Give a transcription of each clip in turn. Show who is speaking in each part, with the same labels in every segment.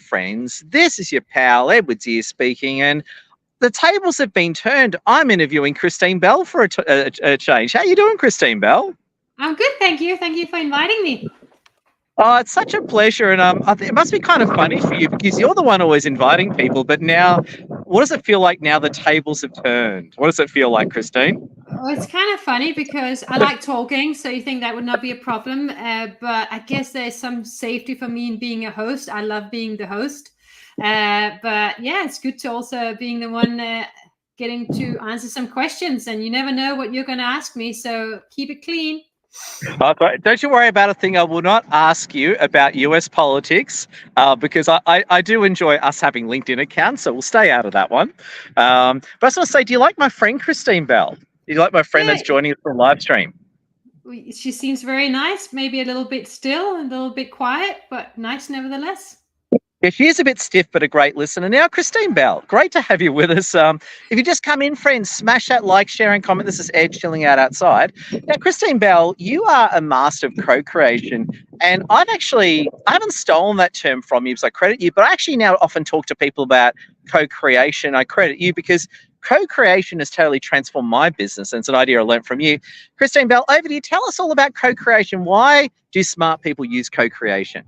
Speaker 1: friends. This is your pal, Edwards here speaking, and the tables have been turned. I'm interviewing Kristine Bell for a change. How you doing, Kristine Bell?
Speaker 2: I'm good, thank you. Thank you for inviting me.
Speaker 1: Oh, it's such a pleasure, and I think it must be kind of funny for you because you're the one always inviting people. But now, what does it feel like now the tables have turned? What does it feel like, Kristine?
Speaker 2: Oh, it's kind of funny because I like talking, so you think that would not be a problem. But I guess there's some safety for me in being a host. I love being the host. But yeah, it's good to also being the one getting to answer some questions. And you never know what you're going to ask me, so keep it clean.
Speaker 1: Don't you worry about a thing. I will not ask you about US politics because I do enjoy us having LinkedIn accounts, so we'll stay out of that one. But I just want to say, do you like my friend Kristine Bell? Do you like my friend that's joining us for live stream?
Speaker 2: She seems very nice, maybe a little bit still, a little bit quiet, but nice nevertheless.
Speaker 1: Yeah, she is a bit stiff, but a great listener. Now, Kristine Bell, great to have you with us. If you just come in, friends, smash that like, share, and comment. This is Ed chilling out outside. Now, Kristine Bell, you are a master of co-creation, and I haven't stolen that term from you because I credit you, but I actually now often talk to people about co-creation. I credit you because co-creation has totally transformed my business, and it's an idea I learned from you. Kristine Bell, over to you. Tell us all about co-creation. Why do smart people use co-creation?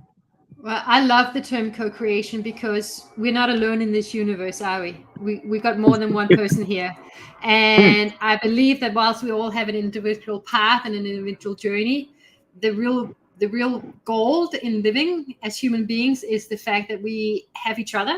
Speaker 2: Well, I love the term co-creation because we're not alone in this universe, are we? We got more than one person here. And I believe that whilst we all have an individual path and an individual journey, the real gold in living as human beings is the fact that we have each other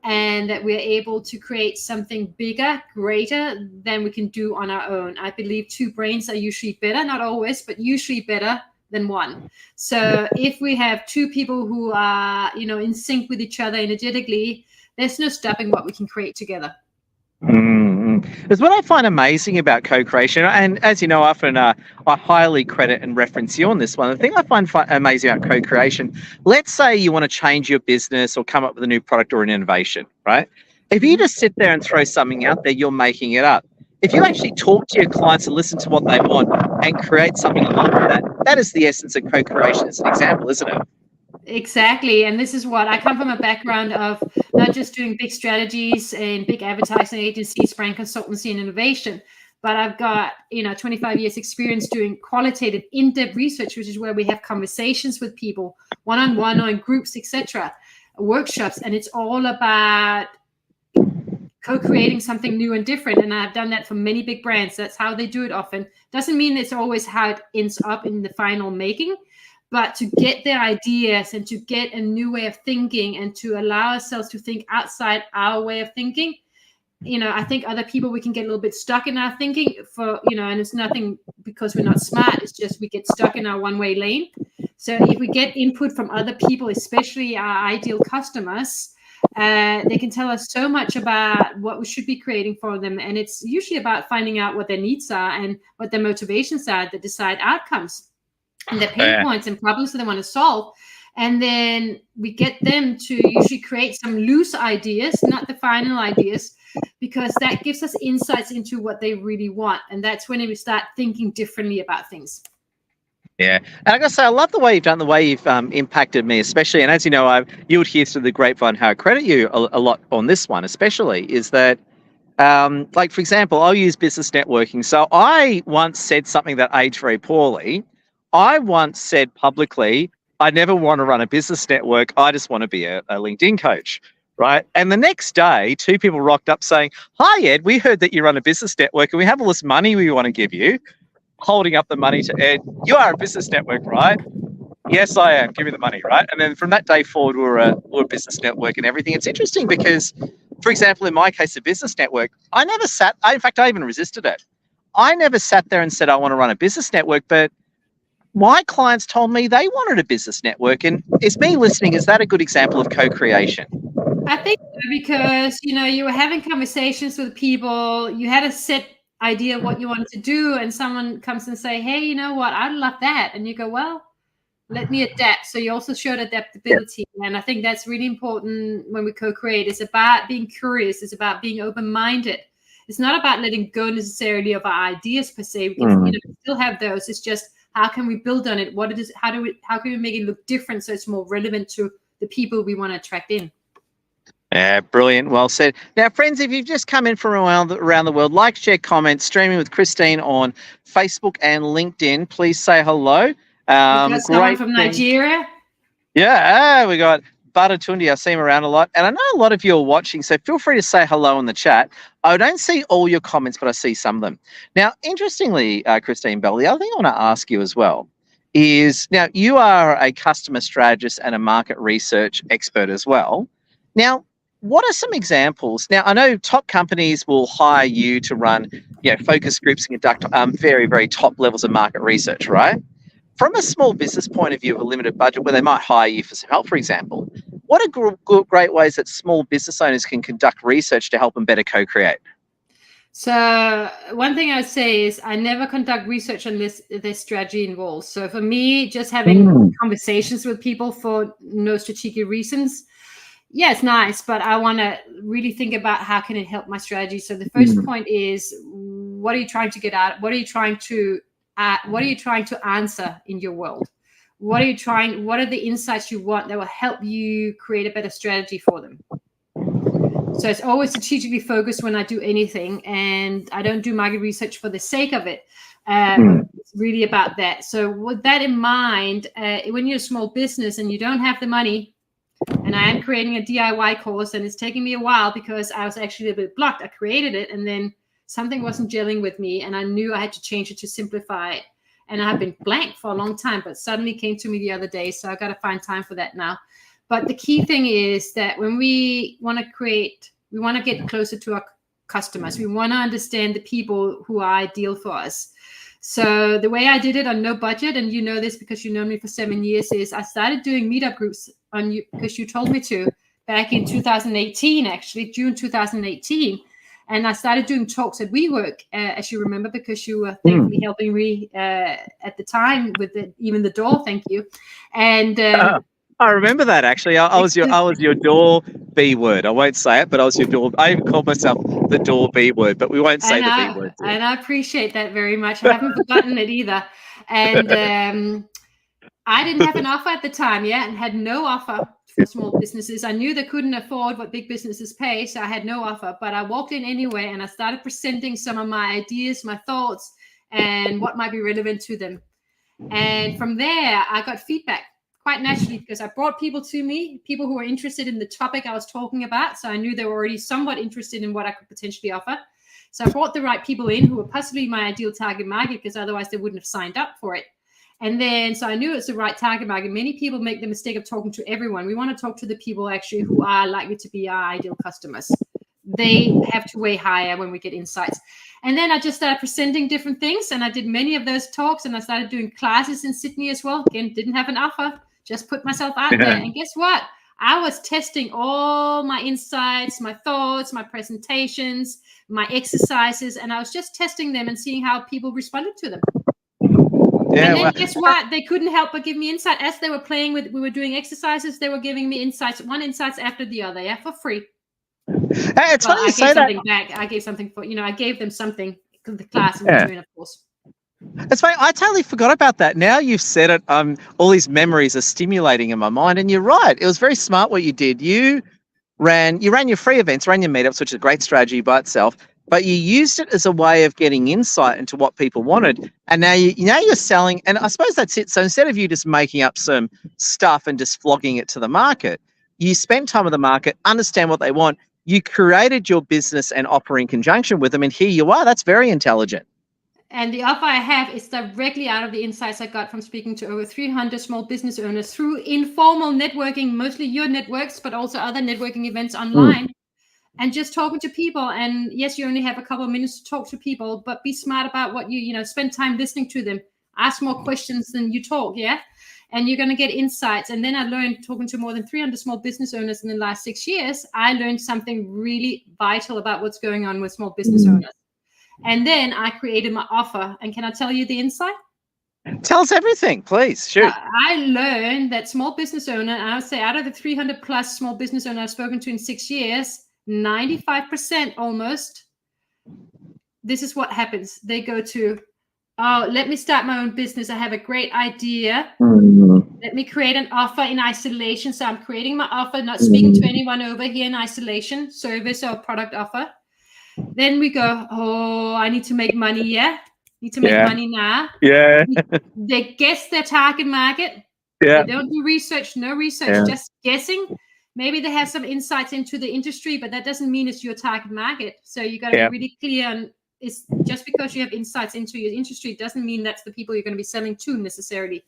Speaker 2: and that we're able to create something bigger, greater than we can do on our own. I believe two brains are usually better, not always, but usually better than one. So if we have two people who are, in sync with each other energetically, there's no stopping what we can create together.
Speaker 1: Because what I find amazing about co-creation, and as you know, often I highly credit and reference you on this one. The thing I find amazing about co-creation, let's say you want to change your business or come up with a new product or an innovation, right? If you just sit there and throw something out there, you're making it up. If you actually talk to your clients and listen to what they want and create something along with that, that is the essence of co-creation as an example, isn't it?
Speaker 2: Exactly. And this is what I come from, a background of not just doing big strategies and big advertising agencies, brand consultancy and innovation, but I've got 25 years experience doing qualitative in-depth research, which is where we have conversations with people one-on-one or in groups, etc., workshops, and it's all about co-creating something new and different. And I've done that for many big brands. That's how they do it often. Doesn't mean it's always how it ends up in the final making, but to get their ideas and to get a new way of thinking and to allow ourselves to think outside our way of thinking. I think other people, we can get a little bit stuck in our thinking and it's nothing because we're not smart. It's just we get stuck in our one-way lane. So if we get input from other people, especially our ideal customers, they can tell us so much about what we should be creating for them. And it's usually about finding out what their needs are and what their motivations are that decide outcomes and their pain points and problems that they want to solve. And then we get them to usually create some loose ideas, not the final ideas, because that gives us insights into what they really want. And that's when we start thinking differently about things.
Speaker 1: Yeah. And I got to say, I love the way you've done, the way you've impacted me, especially. And as you know, you would hear through the grapevine how I credit you a lot on this one, especially, is that, like, for example, I'll use business networking. So I once said something that aged very poorly. I once said publicly, I never want to run a business network. I just want to be a LinkedIn coach, right? And the next day, two people rocked up saying, hi, Ed, we heard that you run a business network and we have all this money we want to give you. Holding up the money to Ed, you are a business network, right? Yes, I am. Give me the money, right? And then from that day forward, we're a business network and everything. It's interesting because, for example, in my case, a business network, in fact, I even resisted it. I never sat there and said, I want to run a business network, but my clients told me they wanted a business network. And is me listening, is that a good example of co-creation?
Speaker 2: I think so, because, you were having conversations with people, you had a set idea of what you wanted to do, and someone comes and say, hey, you know what, I'd love that. And you go, well, let me adapt. So you also showed adaptability. And I think that's really important when we co-create. It's about being curious. It's about being open-minded. It's not about letting go necessarily of our ideas per se. We can still have those. It's just, how can we build on it? What it is, how can we make it look different so it's more relevant to the people we want to attract in.
Speaker 1: Yeah, brilliant. Well said. Now, friends, if you've just come in from around the world, like, share, comment, streaming with Kristine on Facebook and LinkedIn. Please say hello.
Speaker 2: We've got someone
Speaker 1: Great
Speaker 2: from
Speaker 1: thing.
Speaker 2: Nigeria.
Speaker 1: Yeah, we got Baratundi. I see him around a lot. And I know a lot of you are watching, so feel free to say hello in the chat. I don't see all your comments, but I see some of them. Now, interestingly, Kristine Bell, the other thing I want to ask you as well is, now, you are a customer strategist and a market research expert as well. Now, what are some examples? Now, I know top companies will hire you to run, focus groups and conduct very, very top levels of market research, right? From a small business point of view, of a limited budget, where they might hire you for some help, for example, what are great ways that small business owners can conduct research to help them better co-create?
Speaker 2: So one thing I say is I never conduct research unless there's strategy involved. So for me, just having conversations with people for no strategic reasons, yeah, it's nice, but I want to really think about how can it help my strategy. So the first point is, what are you trying to get out? What are you trying to answer in your world? What are the insights you want that will help you create a better strategy for them? So it's always strategically focused when I do anything, and I don't do market research for the sake of it. It's really about that. So with that in mind, when you're a small business and you don't have the money, and I am creating a DIY course, and it's taking me a while because I was actually a bit blocked. I created it, and then something wasn't gelling with me, and I knew I had to change it to simplify it. And I have been blank for a long time, but suddenly came to me the other day. So I got to find time for that now. But the key thing is that when we want to create, we want to get closer to our customers. We want to understand the people who are ideal for us. So the way I did it on no budget, and you know this because you know me for 7 years, is I started doing meetup groups on you because you told me to back in 2018, actually June 2018. And I started doing talks at WeWork, as you remember, because you were thankfully helping me at the time with even the door. Thank you. And
Speaker 1: I remember that, actually. I was your door B word. I won't say it, but I was your door. I even called myself the door B word, but we won't say the B word.
Speaker 2: And I appreciate that very much. I haven't forgotten it either. And I didn't have an offer at the time, and had no offer for small businesses. I knew they couldn't afford what big businesses pay, so I had no offer. But I walked in anyway, and I started presenting some of my ideas, my thoughts, and what might be relevant to them. And from there, I got feedback quite naturally because I brought people to me, people who were interested in the topic I was talking about. So I knew they were already somewhat interested in what I could potentially offer. So I brought the right people in who were possibly my ideal target market, because otherwise they wouldn't have signed up for it. And then, so I knew it's the right target market. Many people make the mistake of talking to everyone. We want to talk to the people actually who are likely to be our ideal customers. They have to weigh higher when we get insights. And then I just started presenting different things, and I did many of those talks, and I started doing classes in Sydney as well. Again, didn't have an offer, just put myself out there. And guess what? I was testing all my insights, my thoughts, my presentations, my exercises, and I was just testing them and seeing how people responded to them. And then guess what? They couldn't help but give me insight. As they were playing with, we were doing exercises, they were giving me insights, one insights after the other, for free.
Speaker 1: Hey, it's funny you say that.
Speaker 2: I gave something for, I gave them something for the class in between, of course.
Speaker 1: It's funny, I totally forgot about that. Now you've said it, all these memories are stimulating in my mind, and you're right. It was very smart what you did. You ran your free events, ran your meetups, which is a great strategy by itself. But you used it as a way of getting insight into what people wanted. And now you're selling. And I suppose that's it. So instead of you just making up some stuff and just flogging it to the market, you spent time with the market, understand what they want. You created your business and offer in conjunction with them. And here you are. That's very intelligent.
Speaker 2: And the offer I have is directly out of the insights I got from speaking to over 300 small business owners through informal networking, mostly your networks, but also other networking events online. And just talking to people. And yes, you only have a couple of minutes to talk to people, but be smart about what spend time listening to them. Ask more questions than you talk, and you're going to get insights. And then I learned, talking to more than 300 small business owners in the last 6 years, I learned something really vital about what's going on with small business owners. And then I created my offer. And can I tell you the insight?
Speaker 1: Tell us everything, please. Shoot.
Speaker 2: I learned that small business owner, I would say out of the 300 plus small business owners I've spoken to in 6 years, 95% almost, this is what happens. They go to, Oh, let me start my own business. I have a great idea. Let me create an offer in isolation. So I'm creating my offer, not speaking to anyone over here in isolation, service or product offer. Then we go, oh, I need to make money. Yeah. Need to make money now.
Speaker 1: Yeah.
Speaker 2: They guess their target market.
Speaker 1: Yeah.
Speaker 2: They don't do research, no research, just guessing. Maybe they have some insights into the industry, but that doesn't mean it's your target market. So you got to be really clear on, it's just because you have insights into your industry doesn't mean that's the people you're going to be selling to necessarily.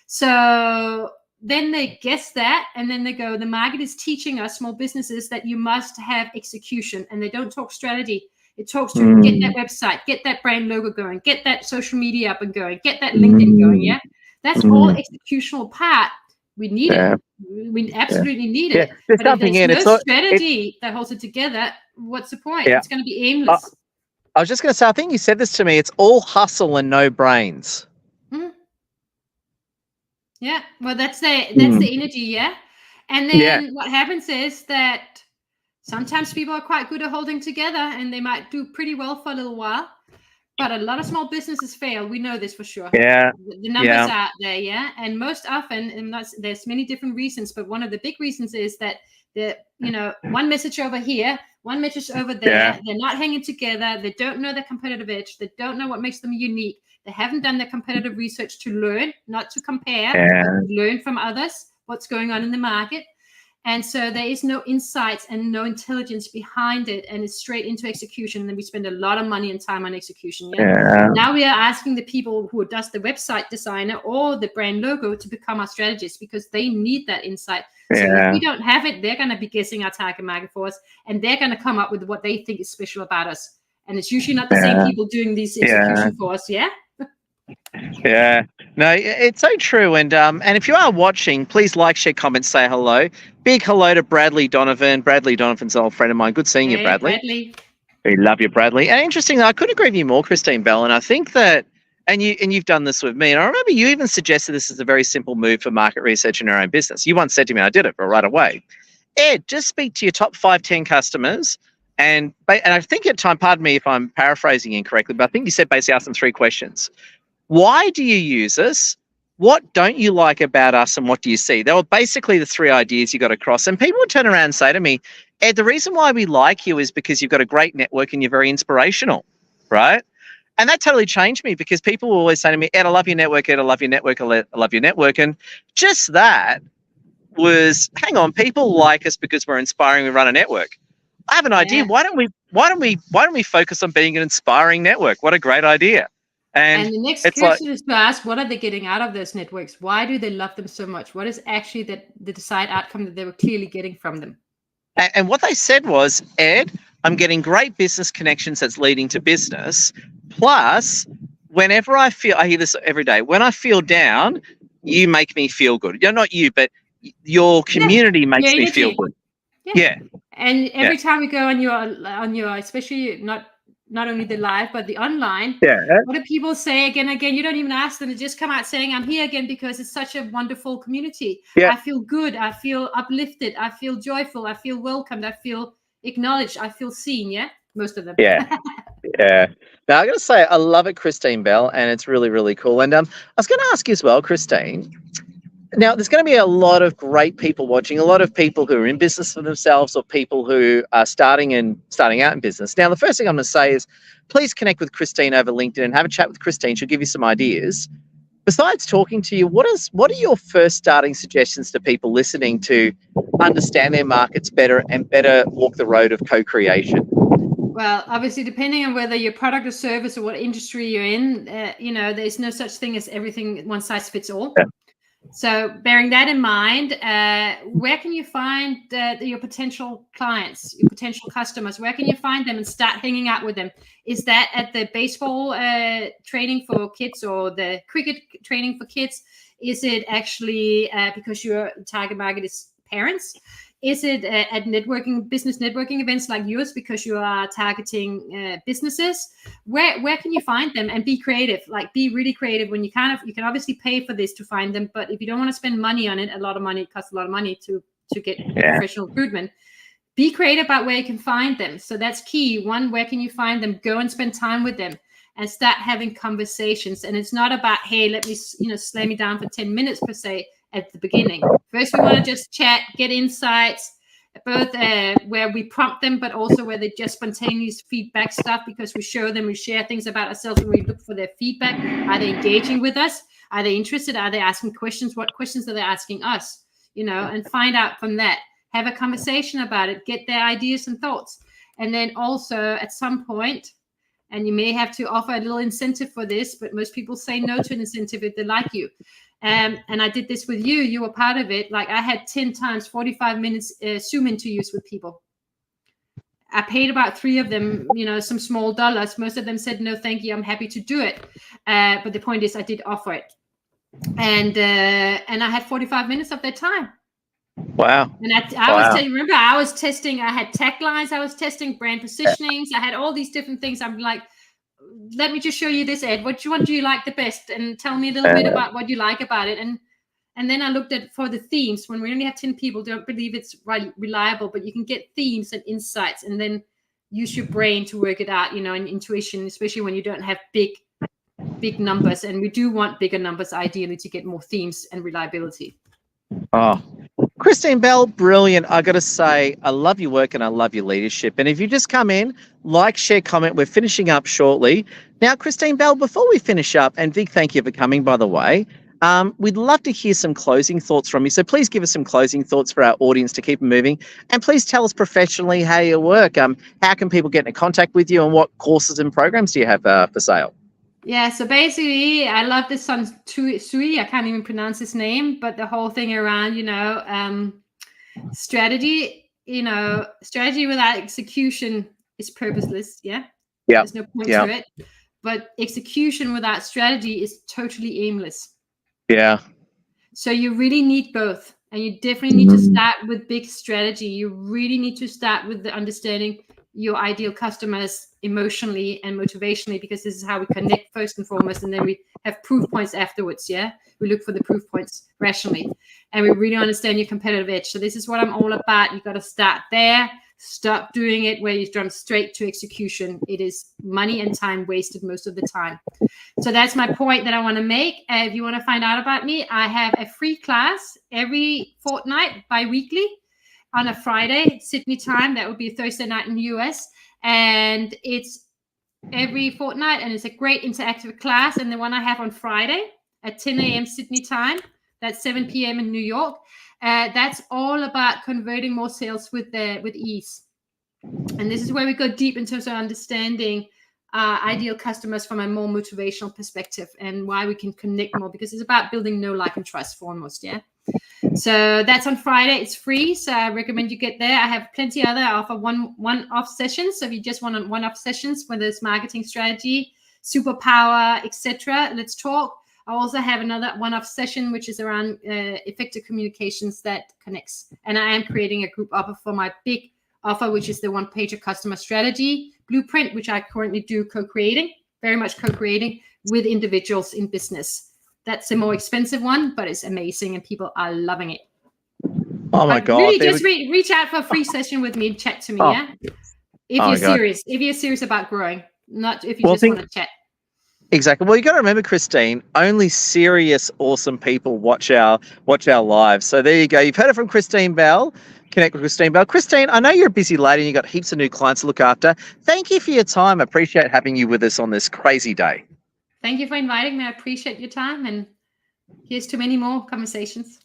Speaker 2: So then they guess that, and then they go, the market is teaching us small businesses that you must have execution, and they don't talk strategy. It talks to get that website, get that brand logo going, get that social media up and going, get that LinkedIn going. Yeah. That's all executional part. We need it. We absolutely need it.
Speaker 1: There's
Speaker 2: but if
Speaker 1: something
Speaker 2: there's no strategy that holds it together, what's the point? It's going to be aimless.
Speaker 1: I was just going to say, I think you said this to me. It's all hustle and no brains.
Speaker 2: Yeah. Well, that's the energy. Yeah. And then what happens is that sometimes people are quite good at holding together, and they might do pretty well for a little while. But a lot of small businesses fail. We know this for sure.
Speaker 1: Yeah.
Speaker 2: The numbers are out there, yeah. And most often, and there's many different reasons, but one of the big reasons is that one message over here, one message over there. They're not hanging together. They don't know their competitive edge. They don't know what makes them unique. They haven't done their competitive research to learn, not to compare, but to learn from others what's going on in the market. And so there is no insights and no intelligence behind it, and it's straight into execution. And then we spend a lot of money and time on execution. Now we are asking the people who does the website designer or the brand logo to become our strategists, because they need that insight. So if we don't have it, they're going to be guessing our target market for us, and they're going to come up with what they think is special about us. And it's usually not the same people doing these execution for us. Yeah.
Speaker 1: Yeah, no, it's so true. And if you are watching, please like, share, comment, say hello. Big hello to Bradley Donovan. Bradley Donovan's an old friend of mine. Good seeing you, Bradley. We love you, Bradley. And interestingly, I couldn't agree with you more, Kristine Bell. And I think that, and you've done this with me. And I remember you even suggested this is a very simple move for market research in your own business. You once said to me, I did it right away. Ed, just speak to your top 5, 10 customers. And I think at time, pardon me if I'm paraphrasing incorrectly, but I think you said basically ask them 3 questions. Why do you use us? What don't you like about us, and what do you see? They were basically the 3 ideas you got across. And people would turn around and say to me, Ed, the reason why we like you is because you've got a great network and you're very inspirational, right? And that totally changed me, because people were always saying to me, Ed, I love your network, Ed, I love your network, I love your network. And just that was, hang on, people like us because we're inspiring, we run a network. I have an idea. Why don't we focus on being an inspiring network? What a great idea.
Speaker 2: And the next question is to ask, what are they getting out of those networks? Why do they love them so much? What is actually the desired outcome that they were clearly getting from them?
Speaker 1: And what they said was, Ed, I'm getting great business connections that's leading to business. Plus, whenever I hear this every day, when I feel down, you make me feel good. Yeah, not you, but your community makes me feel good. Yeah.
Speaker 2: And every time we go on your, especially not only the live, but the online. What do people say again? You don't even ask them to just come out saying, I'm here again because it's such a wonderful community. I feel good. I feel uplifted. I feel joyful. I feel welcomed. I feel acknowledged. I feel seen. Yeah. Most of them.
Speaker 1: Yeah. Now, I got to say, I love it, Kristine Bell, and it's really, really cool. And I was going to ask you as well, Kristine. Now, there's going to be a lot of great people watching, a lot of people who are in business for themselves, or people who are starting out in business. Now, the first thing I'm going to say is, please connect with Kristine over LinkedIn and have a chat with Kristine. She'll give you some ideas. Besides talking to you, what are your first starting suggestions to people listening to understand their markets better and better walk the road of co-creation?
Speaker 2: Well, obviously, depending on whether your product or service or what industry you're in, there's no such thing as everything one size fits all. So bearing that in mind, where can you find your potential clients, your potential customers? Where can you find them and start hanging out with them? Is that at the baseball training for kids or the cricket training for kids? Is it actually because your target market is parents? Is it at business networking events like yours because you are targeting businesses? Where can you find them and be creative? Like, be really creative. When you can obviously pay for this to find them, but if you don't want to spend money on it, it costs a lot of money to get professional recruitment. Be creative about where you can find them. So that's key. 1, where can you find them? Go and spend time with them. and start having conversations. And it's not about, hey, let me, slam you down for 10 minutes per se at the beginning. First, we want to just chat, get insights, both where we prompt them, but also where they just spontaneous feedback stuff, because we show them, we share things about ourselves, and we look for their feedback. Are they engaging with us? Are they interested? Are they asking questions? What questions are they asking us? And find out from that. Have a conversation about it. Get their ideas and thoughts. And then also at some point, and you may have to offer a little incentive for this, but most people say no to an incentive if they like you. And I did this with you. You were part of it. Like I had 10 times 45 minutes Zoom interviews with people. I paid about 3 of them, some small dollars. Most of them said, no, thank you. I'm happy to do it. But the point is I did offer it. And I had 45 minutes of their time.
Speaker 1: Wow.
Speaker 2: And I was testing, I had taglines, I was testing brand positionings. I had all these different things. I'm like, let me just show you this, Ed. Which one do you like the best? And tell me a little bit about what you like about it. And then I looked at for the themes. When we only have 10 people, don't believe it's reliable, but you can get themes and insights and then use your brain to work it out, and intuition, especially when you don't have big numbers. And we do want bigger numbers, ideally, to get more themes and reliability.
Speaker 1: Oh, Kristine Bell, brilliant. I got to say, I love your work and I love your leadership. And if you just come in, like, share, comment, we're finishing up shortly. Now, Kristine Bell, before we finish up, and big thank you for coming, by the way, we'd love to hear some closing thoughts from you. So please give us some closing thoughts for our audience to keep them moving. And please tell us professionally how you work. How can people get in contact with you and what courses and programs do you have for sale?
Speaker 2: Yeah, so basically, I love this son, Sui. I can't even pronounce his name, but the whole thing around, strategy, strategy without execution is purposeless. Yeah.
Speaker 1: Yeah.
Speaker 2: There's no point to it. But execution without strategy is totally aimless.
Speaker 1: Yeah.
Speaker 2: So you really need both. And you definitely need to start with big strategy. You really need to start with the understanding your ideal customers emotionally and motivationally, because this is how we connect first and foremost, and then we have proof points afterwards. We look for the proof points rationally, and we really understand your competitive edge. So this is what I'm all about. You got to start there. Stop doing it where you jump straight to execution. It is money and time wasted most of the time. So that's my point that I want to make. If you want to find out about me, I have a free class every fortnight, bi-weekly, on a Friday, Sydney time. That would be a Thursday night in the US. And it's every fortnight, and it's a great interactive class. And the one I have on Friday at 10 a.m. Sydney time, that's 7 p.m. in New York. That's all about converting more sales with ease. And this is where we go deep in terms of understanding ideal customers from a more motivational perspective and why we can connect more, because it's about building know, like, and trust foremost. So that's on Friday. It's free, so I recommend you get there. I have plenty other. I offer one-off sessions. So if you just want one-off sessions, whether it's marketing strategy, superpower, etc., let's talk. I also have another one-off session, which is around effective communications that connects. And I am creating a group offer for my big offer, which is the one-pager customer strategy blueprint, which I currently do very much co-creating with individuals in business. That's a more expensive one, but it's amazing and people are loving it.
Speaker 1: Oh my God.
Speaker 2: Really just reach out for a free session with me and chat to me, If you're serious. If you're serious about growing, not if you just want to chat.
Speaker 1: Exactly. Well, you got to remember, Kristine, only serious, awesome people watch our lives. So there you go. You've heard it from Kristine Bell. Connect with Kristine Bell. Kristine, I know you're a busy lady and you've got heaps of new clients to look after. Thank you for your time. I appreciate having you with us on this crazy day.
Speaker 2: Thank you for inviting me. I appreciate your time, and here's to many more conversations.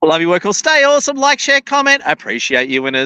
Speaker 1: Love your work. Well, stay awesome. Like, share, comment. I appreciate you, winners.